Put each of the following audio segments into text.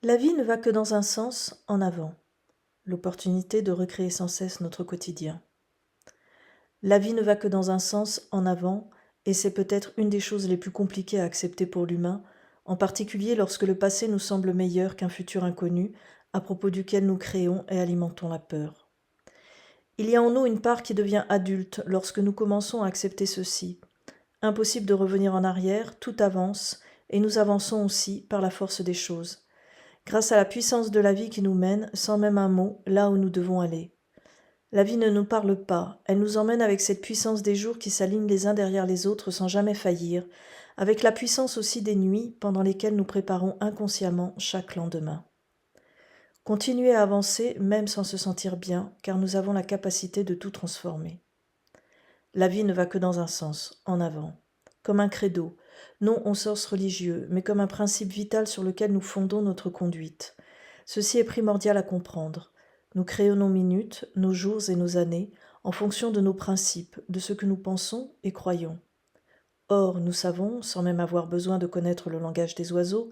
La vie ne va que dans un sens, en avant, l'opportunité de recréer sans cesse notre quotidien. La vie ne va que dans un sens, en avant, et c'est peut-être une des choses les plus compliquées à accepter pour l'humain, en particulier lorsque le passé nous semble meilleur qu'un futur inconnu, à propos duquel nous créons et alimentons la peur. Il y a en nous une part qui devient adulte lorsque nous commençons à accepter ceci. Impossible de revenir en arrière, tout avance, et nous avançons aussi par la force des choses, grâce à la puissance de la vie qui nous mène, sans même un mot, là où nous devons aller. La vie ne nous parle pas, elle nous emmène avec cette puissance des jours qui s'alignent les uns derrière les autres sans jamais faillir, avec la puissance aussi des nuits pendant lesquelles nous préparons inconsciemment chaque lendemain. Continuez à avancer même sans se sentir bien, car nous avons la capacité de tout transformer. La vie ne va que dans un sens, en avant, comme un credo, non au sens religieux, mais comme un principe vital sur lequel nous fondons notre conduite. Ceci est primordial à comprendre. Nous créons nos minutes, nos jours et nos années en fonction de nos principes, de ce que nous pensons et croyons. Or, nous savons, sans même avoir besoin de connaître le langage des oiseaux,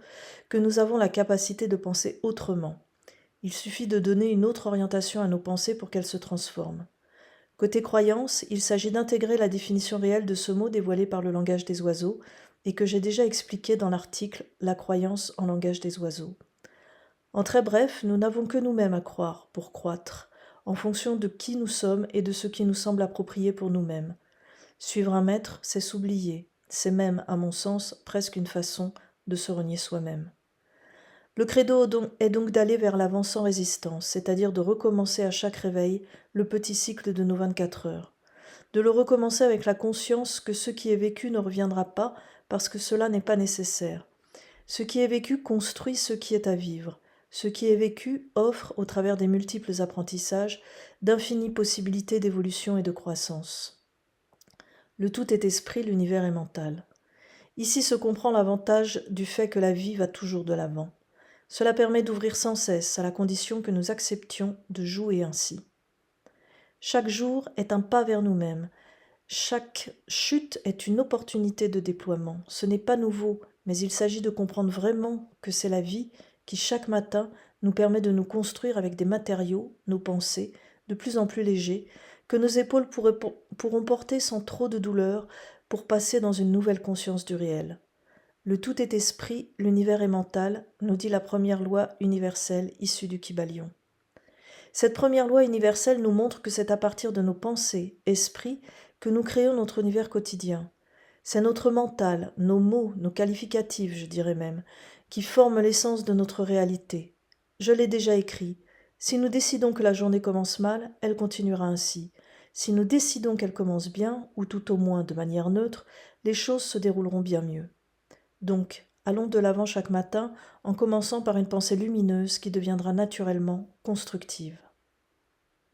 que nous avons la capacité de penser autrement. Il suffit de donner une autre orientation à nos pensées pour qu'elles se transforment. Côté croyance, il s'agit d'intégrer la définition réelle de ce mot dévoilé par le langage des oiseaux et que j'ai déjà expliqué dans l'article « La croyance en langage des oiseaux ». En très bref, nous n'avons que nous-mêmes à croire pour croître, en fonction de qui nous sommes et de ce qui nous semble approprié pour nous-mêmes. Suivre un maître, c'est s'oublier, c'est même, à mon sens, presque une façon de se renier soi-même. Le credo est donc d'aller vers l'avant sans résistance, c'est-à-dire de recommencer à chaque réveil le petit cycle de nos 24 heures. De le recommencer avec la conscience que ce qui est vécu ne reviendra pas parce que cela n'est pas nécessaire. Ce qui est vécu construit ce qui est à vivre. Ce qui est vécu offre, au travers des multiples apprentissages, d'infinies possibilités d'évolution et de croissance. Le tout est esprit, l'univers est mental. Ici se comprend l'avantage du fait que la vie va toujours de l'avant. Cela permet d'ouvrir sans cesse à la condition que nous acceptions de jouer ainsi. Chaque jour est un pas vers nous-mêmes. Chaque chute est une opportunité de déploiement. Ce n'est pas nouveau, mais il s'agit de comprendre vraiment que c'est la vie qui, chaque matin, nous permet de nous construire avec des matériaux, nos pensées, de plus en plus légers, que nos épaules pourront porter sans trop de douleur pour passer dans une nouvelle conscience du réel. Le tout est esprit, l'univers est mental, nous dit la première loi universelle issue du Kybalion. Cette première loi universelle nous montre que c'est à partir de nos pensées, esprits, que nous créons notre univers quotidien. C'est notre mental, nos mots, nos qualificatifs, je dirais même, qui forment l'essence de notre réalité. Je l'ai déjà écrit. Si nous décidons que la journée commence mal, elle continuera ainsi. Si nous décidons qu'elle commence bien, ou tout au moins de manière neutre, les choses se dérouleront bien mieux. Donc, allons de l'avant chaque matin en commençant par une pensée lumineuse qui deviendra naturellement constructive.